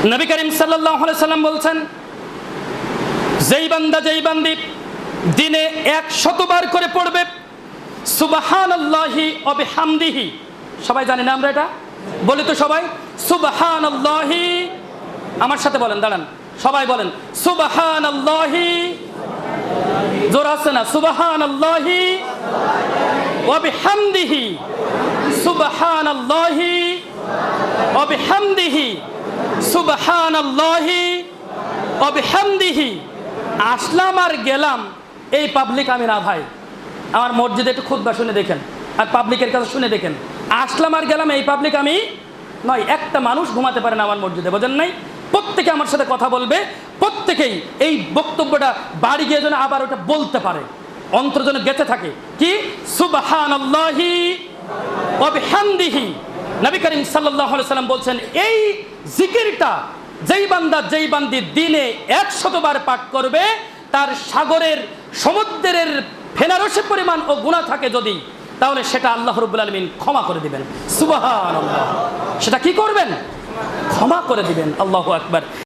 নবী করিম সাল্লাল্লাহু আলাইহি সাল্লাম বলছেন, যেই বান্দা যেই বান্দি দিনে 100 বার করে পড়বে সুবহানাল্লাহি ওয়া বিহামদিহি। সবাই জানি না আমরা এটা? বলি তো সবাই সুবহানাল্লাহি। আমার সাথে বলেন, দাঁড়ান সবাই বলেন সুবহানাল্লাহি। জোর আছে না? সুবহানাল্লাহি ওয়া বিহামদিহি, সুবহানাল্লাহি ওয়া বিহামদিহি, সুবহানাল্লাহি ওয়া বিহামদিহি। আসলাম আর গেলাম, এই পাবলিক আমি না ভাই। আমার মসজিদে একটু খুতবা শুনে দেখেন আর পাবলিকের কাছে শুনে দেখেন। আসলাম আর গেলাম এই পাবলিক আমি নয়। একটা মানুষ ঘুমাতে পারে না আমার মসজিদে, বোঝেন নাই? প্রত্যেকে আমার সাথে কথা বলবে, প্রত্যেকেই এই বক্তব্যটা বাড়ি গিয়ে যেন আবার ওটা বলতে পারে, অন্তর যেন গেঁথে থাকে। কি? সুবহানাল্লাহি ওয়া বিহামদিহি। নবী করিম সাল্লাল্লাহু আলাইহি সাল্লাম বলছেন, এই জিকিরটা যেই বান্দা যেই বান্দি দিনে 100 বার পাঠ করবে, তার সাগরের সমুদ্রের ফেনারসের পরিমাণ ও গুনাহ থাকে যদি, তাহলে সেটা আল্লাহ রাব্বুল আলামিন ক্ষমা করে দিবেন। সুবহানাল্লাহ। সেটা কি করবেন? ক্ষমা করে দিবেন। আল্লাহু আকবার।